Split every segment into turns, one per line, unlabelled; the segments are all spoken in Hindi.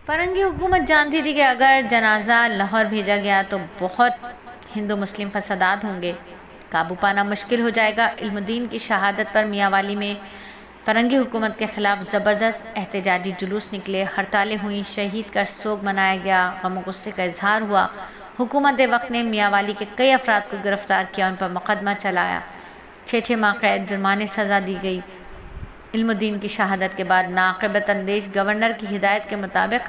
फ़रंगी हुकूमत जानती थी कि अगर जनाजा लाहौर भेजा गया तो बहुत हिंदू मुस्लिम फसादात होंगे, काबू पाना मुश्किल हो जाएगा। इल्मुद्दीन की शहादत पर मियांवाली में फ़रंगी हुकूमत के ख़िलाफ़ ज़बरदस्त एहतजाजी जुलूस निकले, हड़तालें हुई, शहीद का सोग मनाया गया, गम गुस्से का इजहार हुआ। हुकूमत वक्त ने मियांवाली के कई अफराद को गिरफ़्तार किया, उन पर मुकदमा चलाया, 6 माह कैद, जुर्माने सज़ा दी गई। इल्मुद्दीन की शहादत के बाद नाक़िबत अंदेश गवर्नर की हिदायत के मुताबिक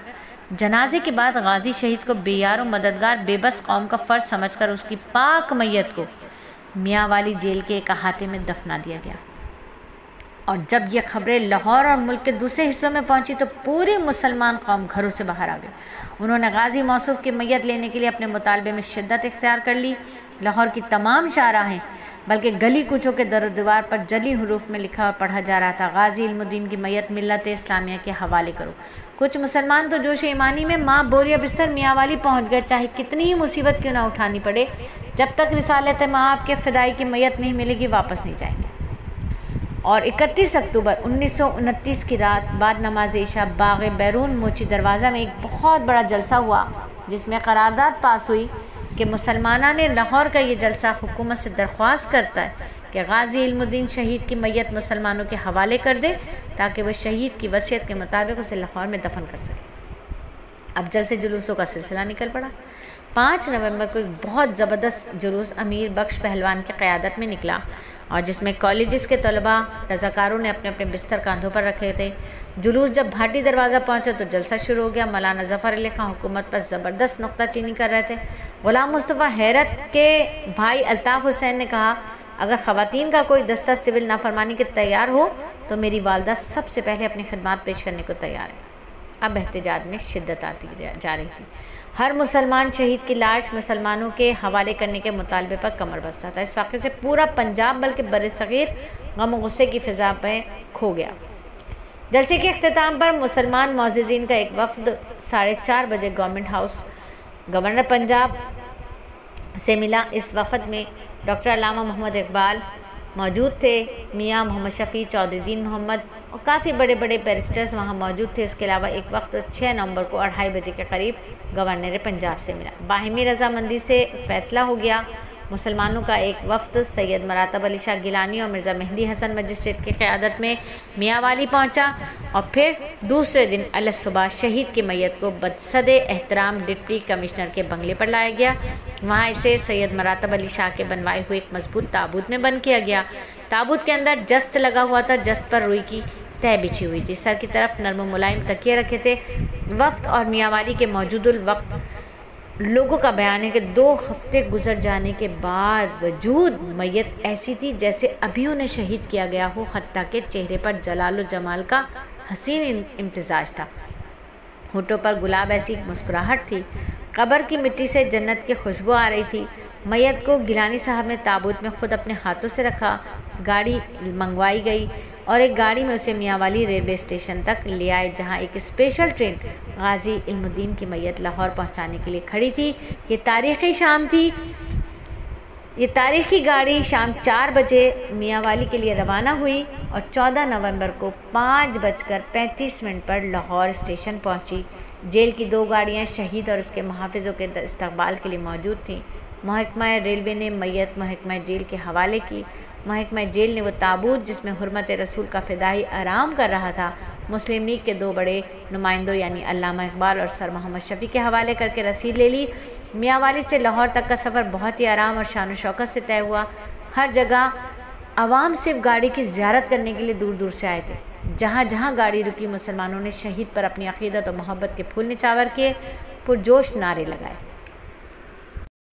जनाजे के बाद गाजी शहीद को बेयारो मददगार बेबस कौम का फ़र्ज समझकर उसकी पाक मैयत को मियांवाली जेल के एक अहाते में दफना दिया गया। और जब ये खबरें लाहौर और मुल्क के दूसरे हिस्सों में पहुंची तो पूरी मुसलमान कौम घरों से बाहर आ गई। उन्होंने गाजी मौसूफ की मैयत लेने के लिए अपने मुतालबे में शिद्दत इख्तियार कर ली। लाहौर की तमाम शाहराहें बल्कि गली कूचों के दर दीवार पर जली हरूफ में लिखा और पढ़ा जा रहा था, गाजी इल्मुद्दीन की मैयत मिल्लत इस्लामिया के हवाले करो। कुछ मुसलमान तो जोश ईमानी में माँ बोरिया बिस्तर मियांवाली पहुँच गए, चाहे कितनी ही मुसीबत क्यों ना उठानी पड़े, जब तक रिसालत माँ के फ़िदाई की मैयत नहीं मिलेगी वापस नहीं जाएंगे। और 31 अक्टूबर 1929 की रात बाद नमाज इशा बाग बैरून मोची दरवाज़ा में एक बहुत बड़ा जलसा हुआ, जिसमें करारदाद पास हुई कि मुसलमाना ने लाहौर का ये जलसा हुकूमत से दरख्वास्त करता है कि गाजी इल्मुद्दीन शहीद की मैयत मुसलमानों के हवाले कर दे ताकि वह शहीद की वसीयत के मुताबिक उसे लाहौर में दफन कर सके। अब जलसे जुलूसों का सिलसिला निकल पड़ा। 5 नवंबर को एक बहुत ज़बरदस्त जुलूस अमीर बख्श पहलवान की क़यादत में निकला और जिसमें कॉलेजेस के तलबा रज़ाकारों ने अपने अपने बिस्तर कांधों पर रखे थे। जुलूस जब भाटी दरवाज़ा पहुंचा तो जलसा शुरू हो गया। मौलाना ज़फ़र अली खां हुकूमत पर ज़बरदस्त नुक्ताचीनी कर रहे थे। ग़ुलाम मुस्तफ़ा हैरत के भाई अल्ताफ़ हुसैन ने कहा, अगर ख़वातीन का कोई दस्ता सिविल नाफरमानी के तैयार हो तो मेरी वालदा सबसे पहले अपनी खिदमात पेश करने को तैयार है। अब एहतजाज में शिद्दत आती जा रही थी। हर मुसलमान शहीद की लाश मुसलमानों के हवाले करने के मुतालबे पर कमर बस्ता था। इस वाक़े से पूरा पंजाब बल्कि बर्र-ए-सग़ीर गम गुस्से की फ़िज़ा में खो गया। जलसे के अख्तिताम पर मुसलमान मौज़िज़ीन का एक वफ़द 4:30 बजे गवर्नमेंट हाउस गवर्नर पंजाब से मिला। इस वफ़द में डॉक्टर अल्लामा मोहम्मद इकबाल मौजूद थे, मियाँ मोहम्मद शफ़ी, चौधरी मोहम्मद और काफ़ी बड़े बड़े बैरिस्टर्स वहाँ मौजूद थे। उसके अलावा एक वक्त 6 नवंबर को 2:30 बजे के करीब गवर्नर पंजाब से मिला। बाहिमी रजामंदी से फ़ैसला हो गया। मुसलमानों का एक वफ़द सैयद मरातब अली शाह गिलानी और मिर्ज़ा मेहदी हसन मजिस्ट्रेट की क़यादत में मियांवाली पहुँचा और फिर दूसरे दिन अलसुबह शहीद की मैयत को बदसदे एहतराम डिप्टी कमिश्नर के बंगले पर लाया गया। वहाँ इसे सैयद मरातब अली शाह के बनवाए हुए एक मजबूत ताबूत में बंद किया गया। ताबूत के अंदर जस्त लगा हुआ था, जस्त पर रुई की तह बिछी हुई थी, सर की तरफ नरम मुलायम तकिए रखे थे। वक्त और मियांवाली के मौजूदुल वक्त लोगों का बयान है कि 2 हफ्ते गुजर जाने के बाद वजूद मैयत ऐसी थी जैसे अभी उन्हें शहीद किया गया हो, हत्ता के चेहरे पर जलाल व जमाल का हसीन इम्तिजाज था, होठों पर गुलाब ऐसी मुस्कुराहट थी, कब्र की मिट्टी से जन्नत की खुशबू आ रही थी। मैयत को गिलानी साहब ने ताबूत में खुद अपने हाथों से रखा। गाड़ी मंगवाई गई और एक गाड़ी में उसे मियांवाली रेलवे स्टेशन तक ले आए, जहां एक स्पेशल ट्रेन गाजी इल्मुद्दीन की मैयत लाहौर पहुंचाने के लिए खड़ी थी। ये तारीख़ी शाम थी। ये तारीख़ी गाड़ी शाम 4 बजे मियांवाली के लिए रवाना हुई और 14 नवंबर को 5:35 पर लाहौर स्टेशन पहुंची। जेल की 2 गाड़ियां शहीद और उसके मुहाफ़िज़ों के इस्तकबाल के लिए मौजूद थीं। महकमा रेलवे ने मैयत महकमा जेल के हवाले की। महकमा जेल ने वो ताबूत जिसमें हुर्मत रसूल का फ़िदाई आराम कर रहा था मुस्लिम लीग के 2 बड़े नुमाइंदों यानी अल्लामा इकबाल और सर मोहम्मद शफ़ी के हवाले करके रसीद ले ली। मियांवाली से लाहौर तक का सफ़र बहुत ही आराम और शान शौकत से तय हुआ। हर जगह आवाम सिर्फ गाड़ी की ज़ियारत करने के लिए दूर दूर से आए थे। जहाँ जहाँ गाड़ी रुकी मुसलमानों ने शहीद पर अपनी अक़ीदत और मोहब्बत के फूल निछावर किए, पुरजोश नारे लगाए।